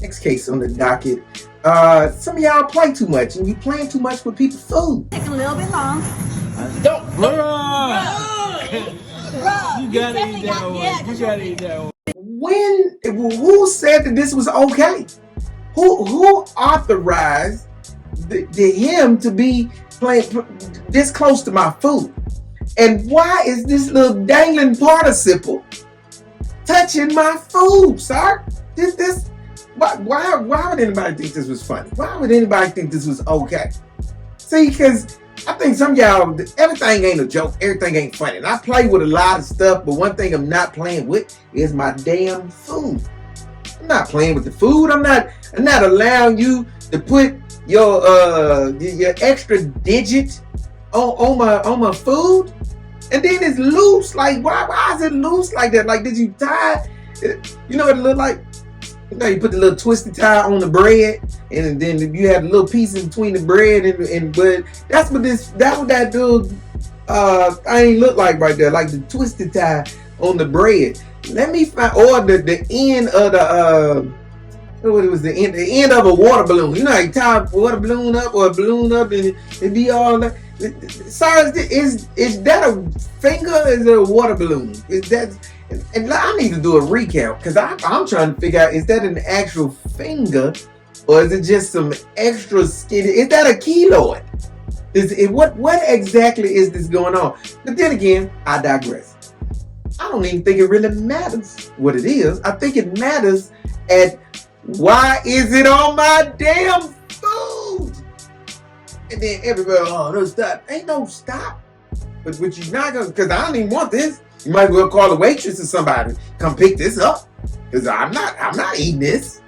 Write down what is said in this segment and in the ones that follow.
Next case on the docket. Some of y'all play too much, and you playing too much with people's food. Take a little bit long. Don't. You gotta eat that one. You gotta eat that one. Who said that this was okay? Who authorized him to be playing this close to my food? And why is this little dangling participle touching my food, sir? Why would anybody think this was funny? Why would anybody think this was okay? See, because I think some of y'all, everything ain't a joke, everything ain't funny. And I play with a lot of stuff, but one thing I'm not playing with is my damn food. I'm not playing with the food. I'm not allowing you to put your extra digit on my food. And then it's loose. Like, why is it loose like that? Like, did you tie it? You know what it look like? You know, you put the little twisty tie on the bread, and then you have a little piece in between the bread and but that's what that little thing look like right there, like the twisted tie on the bread. Let me find, or the end of the what was the end of a water balloon. You know how you tie a water balloon up or a balloon up and it be all that. Sorry, is that a finger or is it a water balloon? Is that? And I need to do a recount because I'm trying to figure out, is that an actual finger or is it just some extra skin? Is that a keloid? What exactly is this going on? But then again, I digress. I don't even think it really matters what it is. I think it matters at why is it on my damn food? And then everybody, oh, no stop. Ain't no stop. But you're not gonna, because I don't even want this. You might as well call a waitress or somebody, come pick this up. Because I'm not eating this.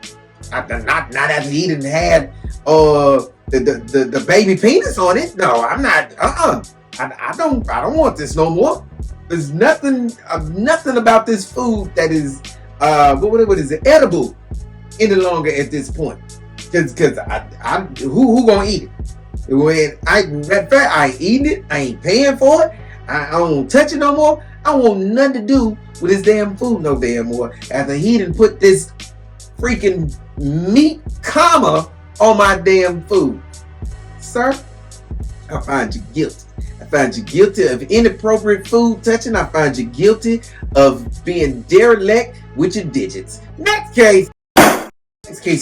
Not after eating had the baby penis on it. No, I'm not. I don't want this no more. There's nothing about this food that is what is it, edible any longer at this point. Because who gonna eat it? When I ain't eating it, I ain't paying for it. I don't touch it no more. I want nothing to do with this damn food no damn more. After he done put this freaking meat comma on my damn food. Sir, I find you guilty. I find you guilty of inappropriate food touching. I find you guilty of being derelict with your digits. Next case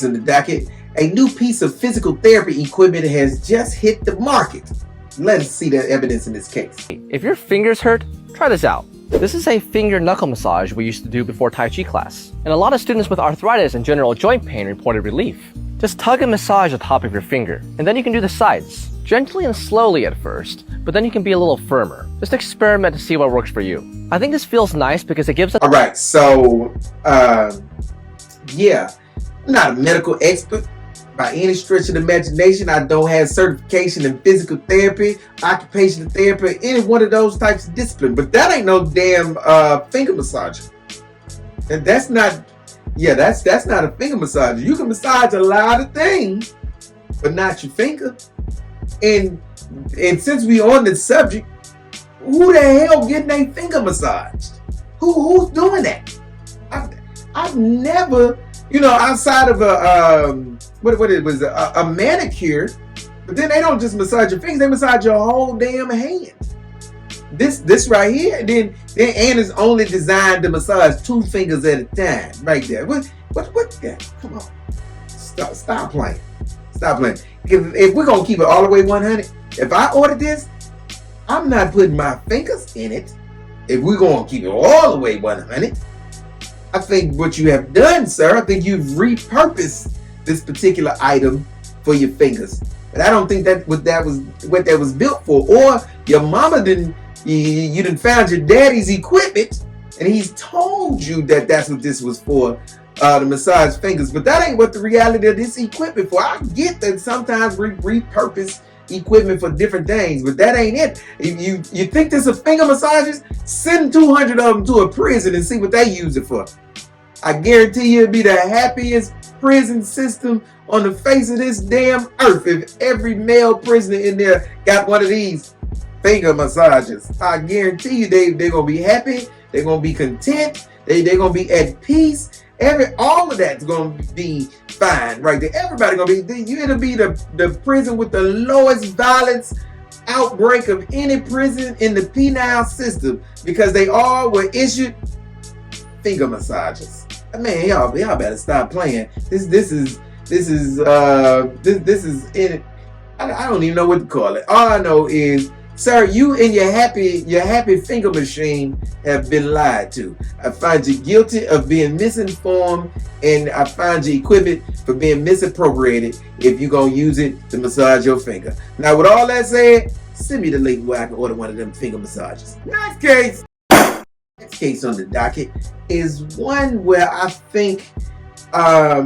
on the docket. A new piece of physical therapy equipment has just hit the market. Let us see the evidence in this case. If your fingers hurt, try this out. This is a finger knuckle massage we used to do before Tai Chi class. And a lot of students with arthritis and general joint pain reported relief. Just tug and massage the top of your finger, and then you can do the sides. Gently and slowly at first, but then you can be a little firmer. Just experiment to see what works for you. I think this feels nice because it gives us— Alright, so, yeah, I'm not a medical expert by any stretch of the imagination. I don't have certification in physical therapy, occupational therapy, any one of those types of discipline. But that ain't no damn finger massager. And that's not a finger massager. You can massage a lot of things, but not your finger. And since we on the subject, who the hell getting their finger massaged? Who's doing that? I've never, outside of a manicure, but then they don't just massage your fingers, they massage your whole damn hand. This right here, then hand is only designed to massage 2 fingers at a time, right there. What? Come on, stop playing. If we're gonna keep it all the way 100, if I order this, I'm not putting my fingers in it. If we're gonna keep it all the way 100, I think what you have done, sir, I think you've repurposed this particular item for your fingers. But I don't think what that was built for. Or your mama you done found your daddy's equipment and he's told you that that's what this was for, to massage fingers. But that ain't what the reality of this equipment for. I get that sometimes we repurpose equipment for different things, but that ain't it. If you think this is finger massages, send 200 of them to a prison and see what they use it for. I guarantee you it'd be the happiest prison system on the face of this damn earth if every male prisoner in there got one of these finger massages. I guarantee you they're gonna be happy, they're gonna be content, they're gonna be at peace. All of that's gonna be fine right there. Everybody gonna be. It'll be the prison with the lowest violence outbreak of any prison in the penal system because they all were issued finger massages. Man, y'all better stop playing. This is in. I don't even know what to call it. All I know is, sir, you and your happy finger machine have been lied to. I find you guilty of being misinformed, and I find you equipped for being misappropriated if you're gonna use it to massage your finger. Now, with all that said, send me the link where I can order one of them finger massages. Next case on the docket is one where I think I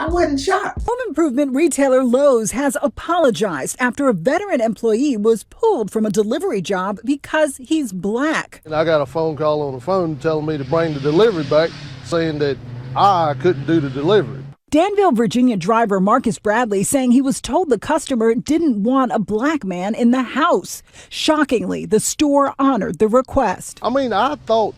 wasn't shocked. Home improvement retailer Lowe's has apologized after a veteran employee was pulled from a delivery job because he's black. And I got a phone call on the phone telling me to bring the delivery back, saying that I couldn't do the delivery. Danville, Virginia driver Marcus Bradley saying he was told the customer didn't want a black man in the house. Shockingly, the store honored the request. I mean, I thought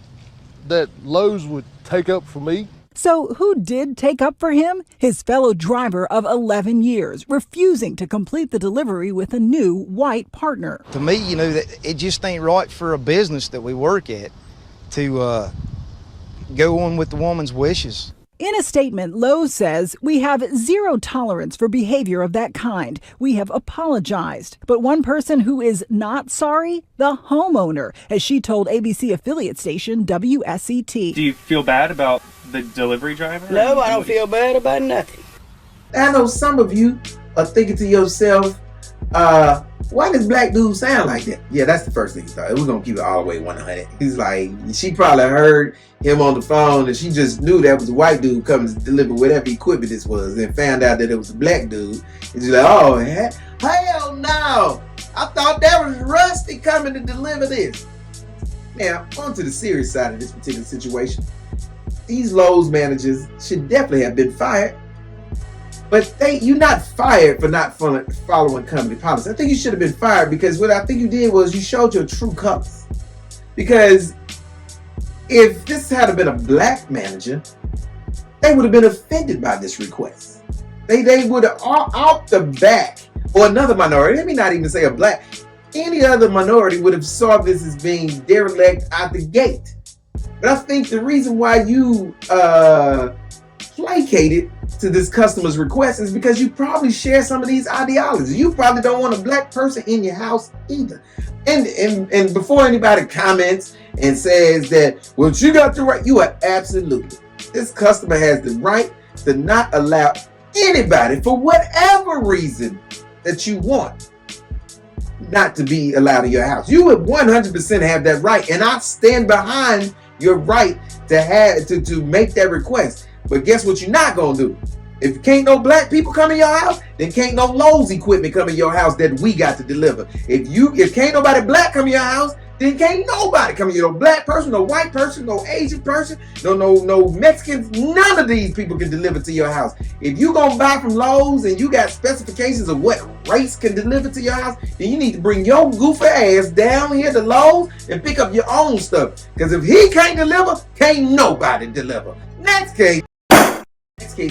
that Lowe's would take up for me. So who did take up for him? His fellow driver of 11 years, refusing to complete the delivery with a new white partner. To me, you know, that it just ain't right for a business that we work at to go on with the woman's wishes. In a statement, Lowe's says, "We have zero tolerance for behavior of that kind. We have apologized." But one person who is not sorry, the homeowner, as she told ABC affiliate station WSET. Do you feel bad about the delivery driver? No, I don't feel bad about nothing. I know some of you are thinking to yourself, why does black dude sound like that? Yeah, that's the first thing he thought. We're going to keep it all the way 100. He's like, she probably heard him on the phone and she just knew that was a white dude coming to deliver whatever equipment this was and found out that it was a black dude. And she's like, oh, hell no. I thought that was Rusty coming to deliver this. Now, on to the serious side of this particular situation. These Lowe's managers should definitely have been fired. But you're not fired for not following company policy. I think you should have been fired because what I think you did was you showed your true colors. Because if this had been a black manager, they would have been offended by this request. They would have out the back, or another minority, let me not even say a black, any other minority would have saw this as being derelict out the gate. But I think the reason why you placated to this customer's request is because you probably share some of these ideologies. You probably don't want a black person in your house either. And before anybody comments and says that, well, you got the right, you are absolutely. This customer has the right to not allow anybody, for whatever reason that you want, not to be allowed in your house. You would 100% have that right, and I stand behind your right to make that request. But guess what you're not gonna do? If can't no black people come in your house, then can't no Lowe's equipment come in your house that we got to deliver. If can't nobody black come in your house, then can't nobody come in. No black person, no white person, no Asian person, no Mexicans. None of these people can deliver to your house. If you gonna buy from Lowe's and you got specifications of what race can deliver to your house, then you need to bring your goofy ass down here to Lowe's and pick up your own stuff. Because if he can't deliver, can't nobody deliver. Next case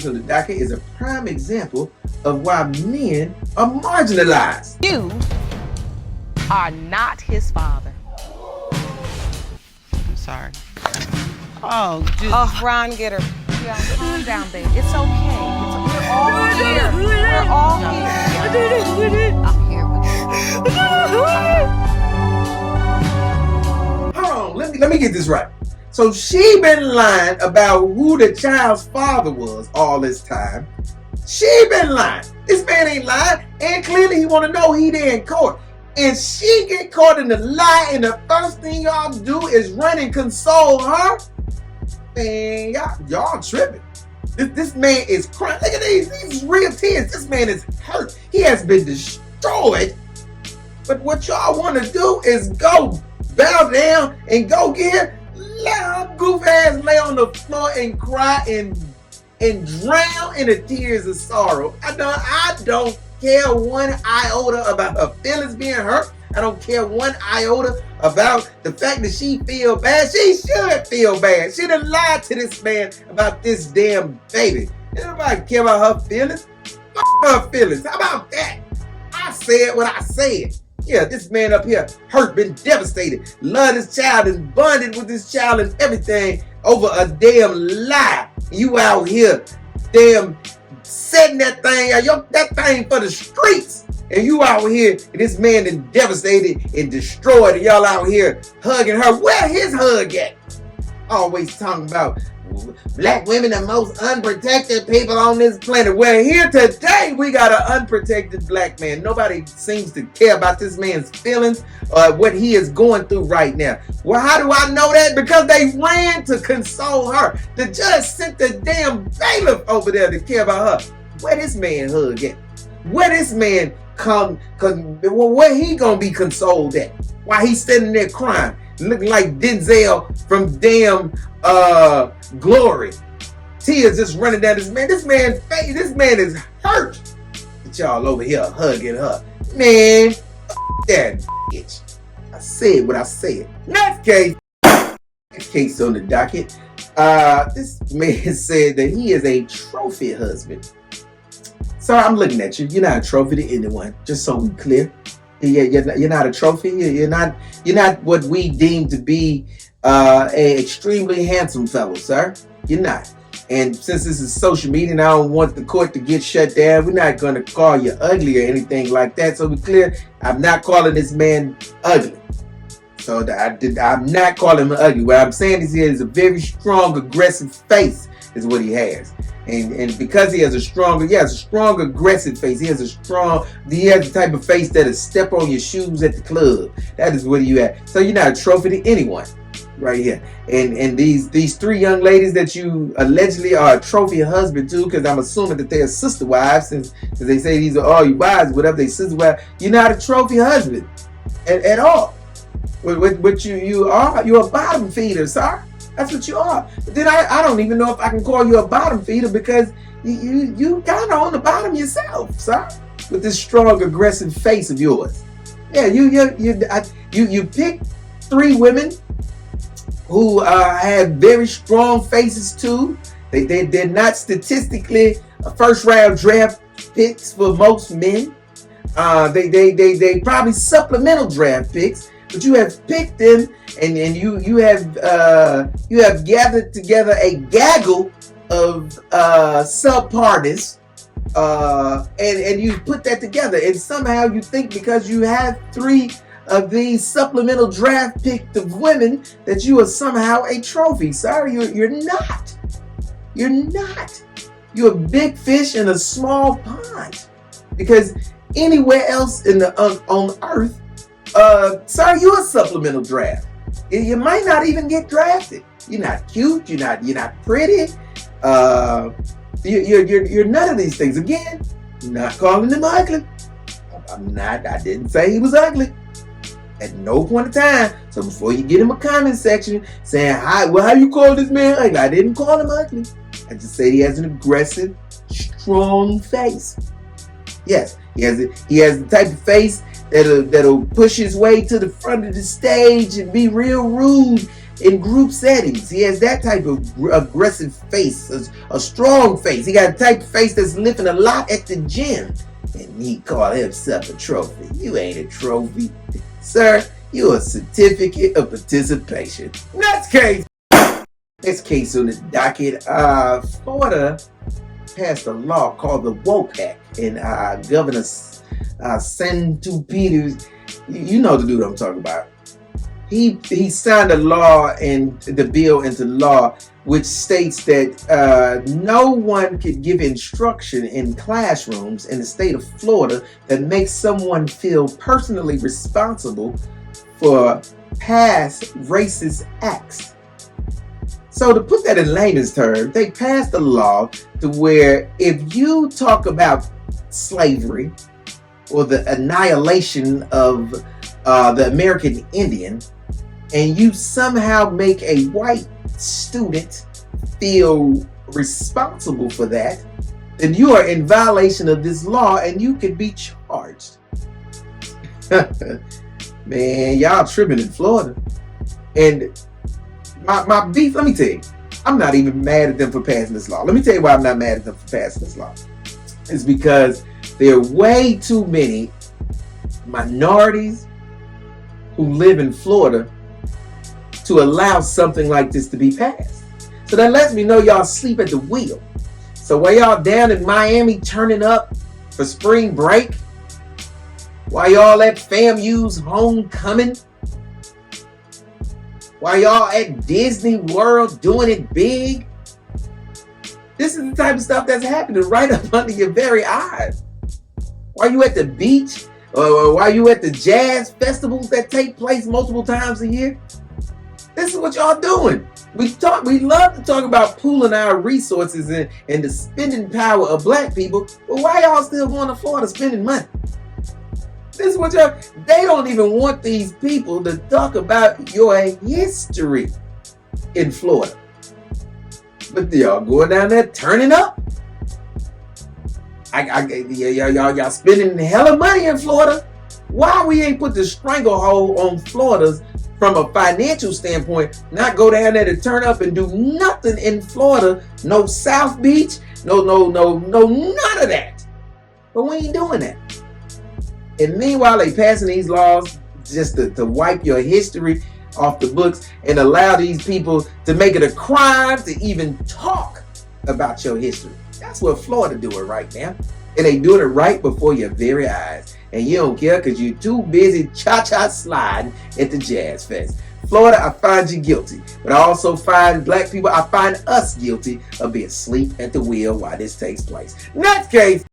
on the docket is a prime example of why men are marginalized. You are not his father. I'm sorry. Oh, just Ron, get her. Yeah, calm down, babe. It's okay. We're all here. We're all here. I'm here with you. Hold on, let me get this right. So she been lying about who the child's father was all this time. She been lying. This man ain't lying, and clearly he want to know he there in court. And she get caught in the lie, and the first thing y'all do is run and console her. Man, y'all tripping. This man is crying. Look at these real tears. This man is hurt. He has been destroyed. But what y'all want to do is go bow down and go get let her goof ass lay on the floor and cry and drown in the tears of sorrow. I don't care one iota about her feelings being hurt. I don't care one iota about the fact that she feel bad. She should feel bad. She done lied to this man about this damn baby. Nobody care about her feelings. Fuck her feelings. How about that? I said what I said. Yeah, this man up here hurt, been devastated, loved his child and bonded with his child and everything over a damn lie. You out here damn setting that thing out, that thing for the streets. And you out here, and this man is devastated and destroyed, and y'all out here hugging her. Where his hug at? Always talking about black women, the most unprotected people on this planet. Well, here today, we got an unprotected black man. Nobody seems to care about this man's feelings or what he is going through right now. Well, how do I know that? Because they ran to console her. The judge sent the damn bailiff over there to care about her. Where this man hug at? Where this man come? Cause where he gonna be consoled at? While he's sitting there crying, looking like Denzel from damn Glory. Tears just running down this man. This man's face. This man is hurt. But y'all over here hugging her. Man, that bitch. I said what I said. Next case on the docket. This man said that he is a trophy husband. So I'm looking at you. You're not a trophy to anyone. Just so we clear. You're not a trophy. You're not what we deem to be an extremely handsome fellow, sir. You're not. And since this is social media and I don't want the court to get shut down, we're not going to call you ugly or anything like that. So we clear. I'm not calling this man ugly. So I'm not calling him ugly. What I'm saying is he has a very strong, aggressive face is what he has. And because he has a strong, aggressive face. He has the type of face that'll step on your shoes at the club. That is what you have. So you're not a trophy to anyone right here. And these three young ladies that you allegedly are a trophy husband to, because I'm assuming that they're sister wives, since they say these are all your wives, whatever they sister wives, you're not a trophy husband at all. What you are, you're a bottom feeder, sir. That's what you are. But then I don't even know if I can call you a bottom feeder because you kind of on the bottom yourself, sir. With this strong, aggressive face of yours. Yeah, you pick three women who have very strong faces too. They're not statistically first round draft picks for most men. They probably supplemental draft picks. But you have picked them, and you have gathered together a gaggle of subpartists, and you put that together, and somehow you think because you have three of these supplemental draft picked of women that you are somehow a trophy, sir. You're not. You're not. You're a big fish in a small pond, because anywhere else on Earth. Sir, you're a supplemental draft. You might not even get drafted. You're not cute. You're not pretty. You're none of these things. Again, not calling him ugly. I didn't say he was ugly. At no point in time. So before you get him a comment section saying, hi, well, how you call this man ugly? I didn't call him ugly. I just said he has an aggressive, strong face. Yes, he has the type of face that'll push his way to the front of the stage and be real rude in group settings. He has that type of aggressive face, a strong face. He got a type of face that's lifting a lot at the gym. And he called himself a trophy. You ain't a trophy. Sir, you're a certificate of participation. Next case on the docket. Florida passed a law called the WOPAC, and Governor Santu Peters, you know the dude I'm talking about. He signed a law and the bill into law which states that no one could give instruction in classrooms in the state of Florida that makes someone feel personally responsible for past racist acts. So to put that in layman's terms, they passed a law to where if you talk about slavery or the annihilation of the American Indian, and you somehow make a white student feel responsible for that, then you are in violation of this law and you could be charged. Man, y'all tripping in Florida. And my beef, let me tell you, I'm not even mad at them for passing this law. Let me tell you why I'm not mad at them for passing this law. It's because there are way too many minorities who live in Florida to allow something like this to be passed. So that lets me know y'all sleep at the wheel. So while y'all down in Miami turning up for spring break, while y'all at FAMU's homecoming, while y'all at Disney World doing it big, this is the type of stuff that's happening right up under your very eyes. While you at the beach, or while you at the jazz festivals that take place multiple times a year, this is what y'all doing. We love to talk about pooling our resources and the spending power of black people, but why y'all still going to Florida spending money? This is what they don't even want these people to talk about your history in Florida. But y'all going down there turning up. Y'all spending hella money in Florida. Why we ain't put the stranglehold on Florida's from a financial standpoint, not go down there to turn up and do nothing in Florida, no South Beach, no, none of that. But we ain't doing that. And meanwhile, they passing these laws just to wipe your history off the books and allow these people to make it a crime to even talk about your history. That's what Florida doing right now. And they doing it right before your very eyes. And you don't care because you're too busy cha-cha sliding at the Jazz Fest. Florida, I find you guilty. But I also find black people, I find us guilty of being asleep at the wheel while this takes place. Next case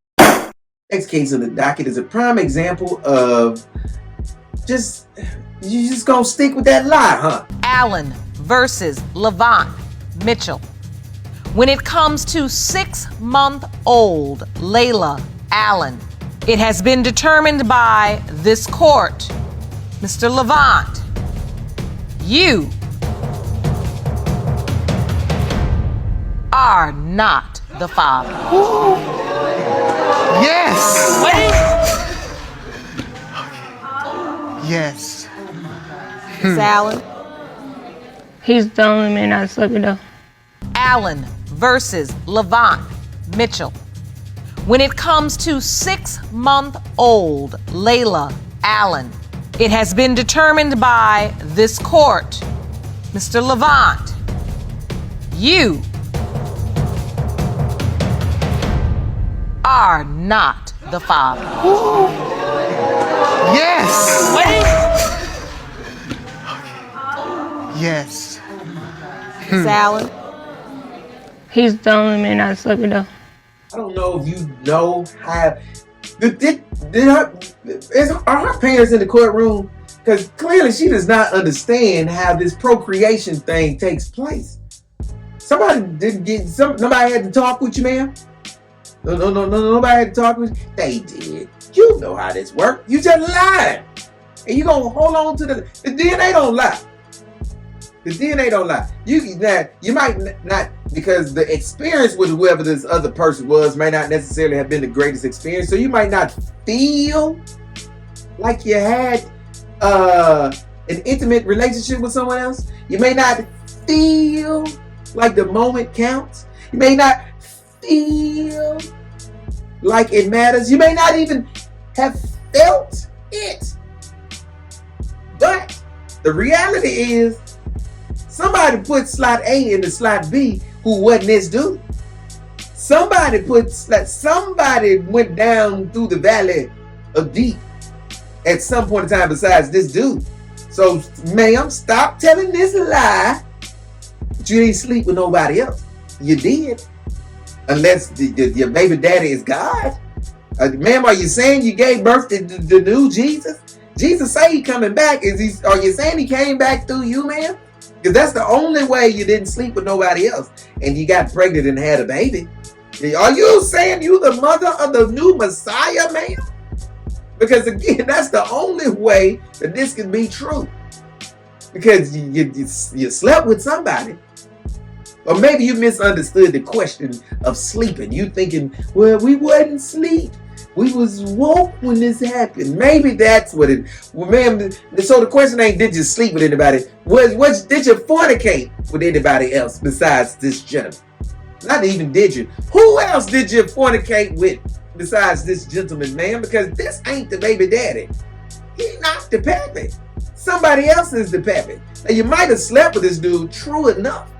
on the docket is a prime example of you just gonna stick with that lie, huh? Allen versus Levant Mitchell. When it comes to 6-month-old Layla Allen, it has been determined by this court, Mr. Levant, you are not the father. Yes! Yes. Miss Allen? He's the only man I slept with, though. Allen versus Levant Mitchell. When it comes to 6-month-old Layla Allen, it has been determined by this court, Mr. Levant, you are not the father. Yes! Yes. Miss Allen? He's the only man I slept with, though. I don't know if you know how. Are her parents in the courtroom? Because clearly she does not understand how this procreation thing takes place. Nobody had to talk with you, ma'am? No, nobody had to talk with you? They did. You know how this works. You just lied. And you gonna hold on to the DNA don't lie. The DNA don't lie. You might not, because the experience with whoever this other person was may not necessarily have been the greatest experience. So you might not feel like you had an intimate relationship with someone else. You may not feel like the moment counts. You may not feel like it matters. You may not even have felt it. But the reality is, somebody put slot A into slot B who wasn't this dude. Somebody went down through the valley of deep at some point in time besides this dude. So, ma'am, stop telling this lie that you didn't sleep with nobody else. You did. Unless your baby daddy is God. Ma'am, are you saying you gave birth to the new Jesus? Jesus say he coming back. Are you saying he came back through you, ma'am? Because that's the only way you didn't sleep with nobody else and you got pregnant and had a baby. Are you saying you the mother of the new Messiah, ma'am? Because again, that's the only way that this can be true. Because you slept with somebody. Or maybe you misunderstood the question of sleeping. You thinking, well, we wouldn't sleep. We was woke when this happened. Maybe that's what it. Well, man. So the question ain't did you sleep with anybody? Was did you fornicate with anybody else besides this gentleman? Not even did you. Who else did you fornicate with besides this gentleman, man? Because this ain't the baby daddy. He not the pappy. Somebody else is the pappy. Now you might have slept with this dude, true enough,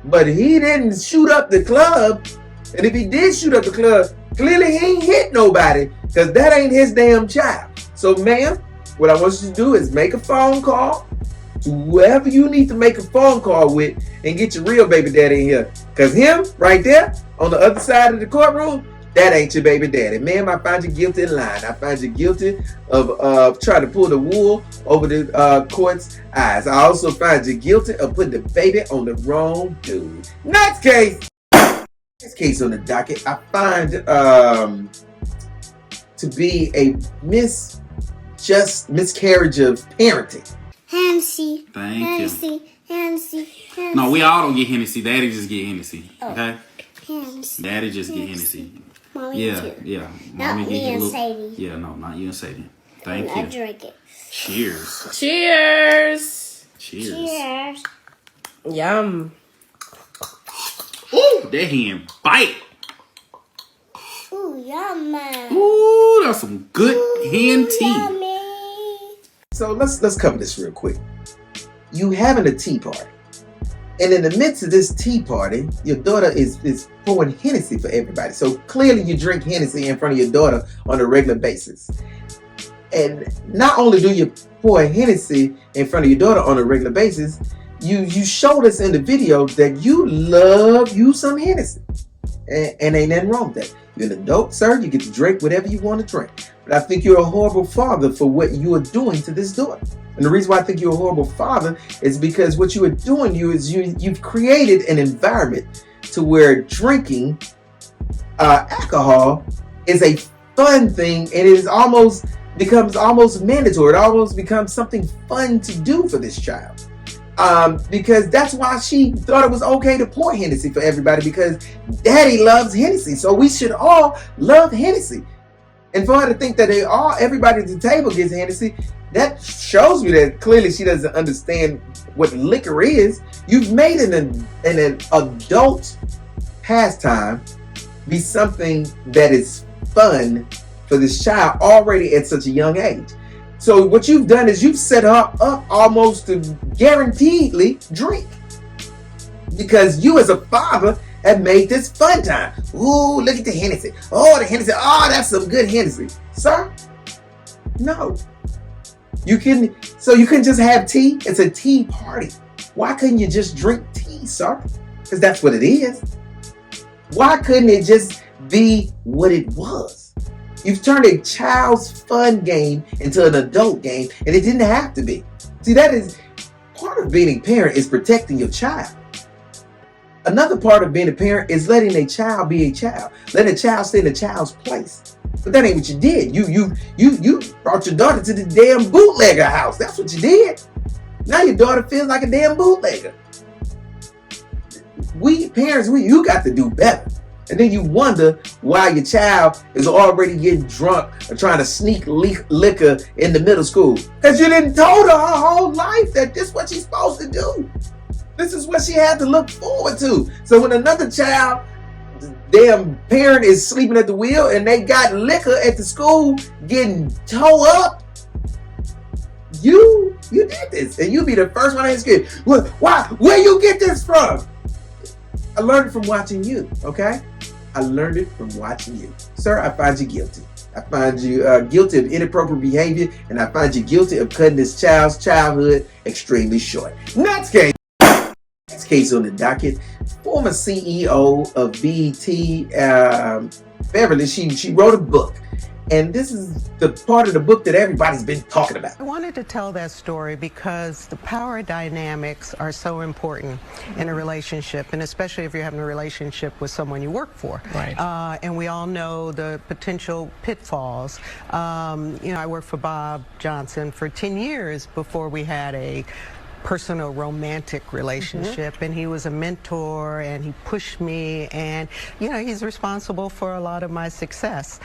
but he didn't shoot up the club. And if he did shoot up the club, clearly he ain't hit nobody, because that ain't his damn child. So, ma'am, what I want you to do is make a phone call to whoever you need to make a phone call with and get your real baby daddy in here. Because him, right there, on the other side of the courtroom, that ain't your baby daddy. Ma'am, I find you guilty in line. I find you guilty of trying to pull the wool over the court's eyes. I also find you guilty of putting the baby on the wrong dude. Next case. This case on the docket, I find to be a miscarriage of parenting. Hennessy. Thank Hennessy. you. Hennessy. Hennessy. No, we all don't get Hennessy. Daddy just get Hennessy. Oh. Okay? Hennessy. Daddy just get Hennessy. Hennessy. Mommy Yeah, too. yeah. Not Mommy me get and you Sadie. Yeah, no, not you and Sadie. Thank I you. drink it. Cheers. Cheers. Cheers. Cheers. Yum. Ooh, that hand bite. Ooh, yummy. Ooh, that's some good hen tea. Yummy. So let's cover this real quick. You having a tea party, and in the midst of this tea party, your daughter is pouring Hennessy for everybody. So clearly you drink Hennessy in front of your daughter on a regular basis. And not only do you pour Hennessy in front of your daughter on a regular basis, you showed us in the video that you love you some Hennessy. And ain't nothing wrong with that. You're an adult, sir. You get to drink whatever you want to drink. But I think you're a horrible father for what you are doing to this daughter. And the reason why I think you're a horrible father is because what you are doing, you've created an environment to where drinking alcohol is a fun thing, and it is becomes almost mandatory. It almost becomes something fun to do for this child. Because that's why she thought it was okay to pour Hennessy for everybody, because daddy loves Hennessy. So we should all love Hennessy. And for her to think that everybody at the table gets Hennessy, that shows me that clearly she doesn't understand what liquor is. You've made an adult pastime be something that is fun for this child already at such a young age. So what you've done is you've set her up almost to guaranteedly drink, because you as a father have made this fun time. Ooh, look at the Hennessy. Oh, the Hennessy. Oh, that's some good Hennessy. Sir, no. You couldn't just have tea? It's a tea party. Why couldn't you just drink tea, sir? Because that's what it is. Why couldn't it just be what it was? You've turned a child's fun game into an adult game, and it didn't have to be. See, that is part of being a parent, is protecting your child. Another part of being a parent is letting a child be a child. Letting a child stay in a child's place. But that ain't what you did. You brought your daughter to the damn bootlegger house. That's what you did. Now your daughter feels like a damn bootlegger. We parents, you got to do better. And then you wonder why your child is already getting drunk or trying to sneak liquor in the middle school. Because you didn't told her whole life that this is what she's supposed to do. This is what she had to look forward to. So when another child, damn parent is sleeping at the wheel and they got liquor at the school getting towed up, you did this. And you be the first one in his kid. Why? Where you get this from? I learned it from watching you, okay? I learned it from watching you. Sir, I find you guilty. I find you guilty of inappropriate behavior, and I find you guilty of cutting this child's childhood extremely short. Next case on the docket, former CEO of BET, Beverly, she wrote a book. And this is the part of the book that everybody's been talking about. I wanted to tell that story because the power dynamics are so important in a relationship, and especially if you're having a relationship with someone you work for. Right. And we all know the potential pitfalls. I worked for Bob Johnson for 10 years before we had a personal romantic relationship, and he was a mentor, and he pushed me, and he's responsible for a lot of my success.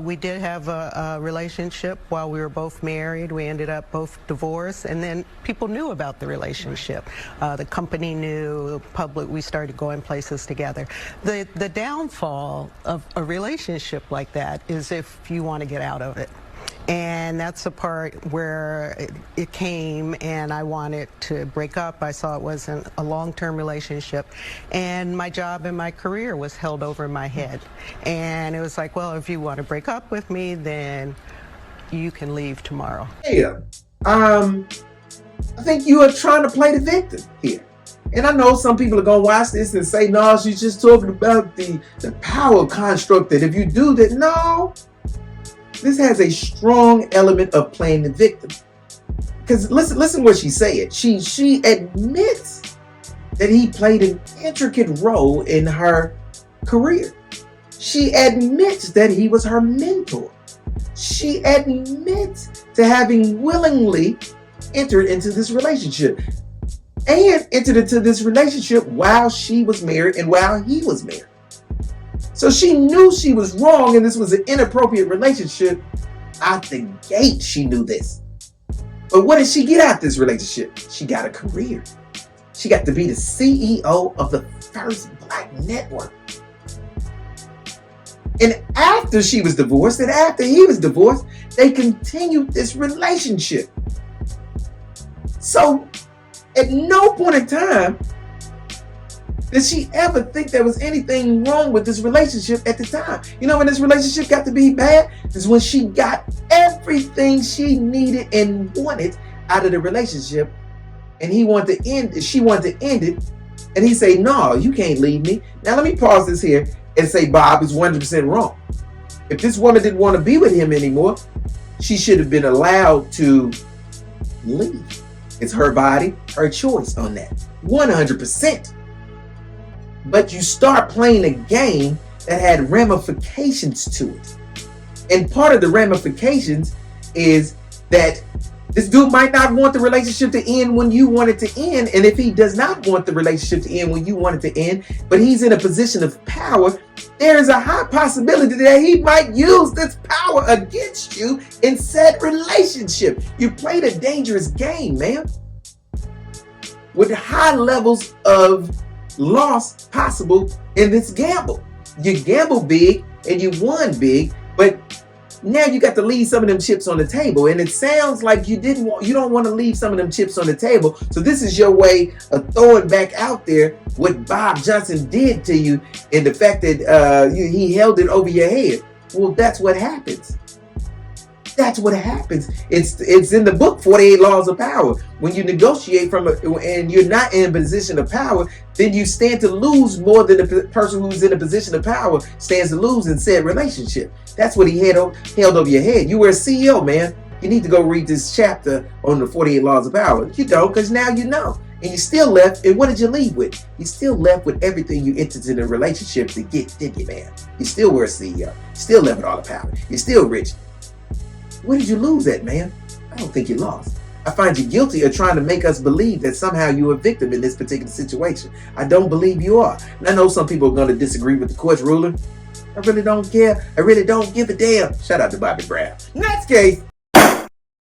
We did have a relationship while we were both married. We ended up both divorced, and then people knew about the relationship. The company knew, public, we started going places together. The downfall of a relationship like that is if you want to get out of it. And that's the part where it came, and I wanted to break up. I saw it wasn't a long-term relationship, and my job and my career was held over my head. And it was like, well, if you want to break up with me, then you can leave tomorrow. Yeah, I think you are trying to play the victim here. And I know some people are going to watch this and say, no, she's just talking about the power construct, that if you do that. No. This has a strong element of playing the victim. Because listen what she said. She admits that he played an intricate role in her career. She admits that he was her mentor. She admits to having willingly entered into this relationship. And entered into this relationship while she was married and while he was married. So she knew she was wrong and this was an inappropriate relationship. Out the gate, she knew this. But what did she get out of this relationship? She got a career. She got to be the CEO of the first Black network. And after she was divorced and after he was divorced, they continued this relationship. So at no point in time did she ever think there was anything wrong with this relationship at the time. You know when this relationship got to be bad? Is when she got everything she needed and wanted out of the relationship, and he wanted to end it. She wanted to end it, and he say, no, you can't leave me. Now let me pause this here and say Bob is 100% wrong. If this woman didn't want to be with him anymore, she should have been allowed to leave. It's her body, her choice on that. 100%. But you start playing a game that had ramifications to it. And part of the ramifications is that this dude might not want the relationship to end when you want it to end. And if he does not want the relationship to end when you want it to end, but he's in a position of power, there is a high possibility that he might use this power against you in said relationship. You played a dangerous game, man, with high levels of loss possible in this gamble. You gambled big and you won big, but now you got to leave some of them chips on the table. And it sounds like you don't want to leave some of them chips on the table. So this is your way of throwing back out there what Bob Johnson did to you, and the fact that he held it over your head. Well, that's what happens. That's what happens. It's in the book, 48 Laws of Power. When you negotiate and you're not in a position of power, then you stand to lose more than the person who's in a position of power stands to lose in said relationship. That's what he held over your head. You were a CEO, man. You need to go read this chapter on the 48 Laws of Power. You don't, because now you know. And you still left, and what did you leave with? You still left with everything you entered in a relationship to get, didn't you, man? You still were a CEO. You still left with all the power. You're still rich. Where did you lose at, man? I don't think you lost. I find you guilty of trying to make us believe that somehow you're a victim in this particular situation. I don't believe you are. And I know some people are going to disagree with the court's ruling. I really don't care. I really don't give a damn. Shout out to Bobby Brown. Next case.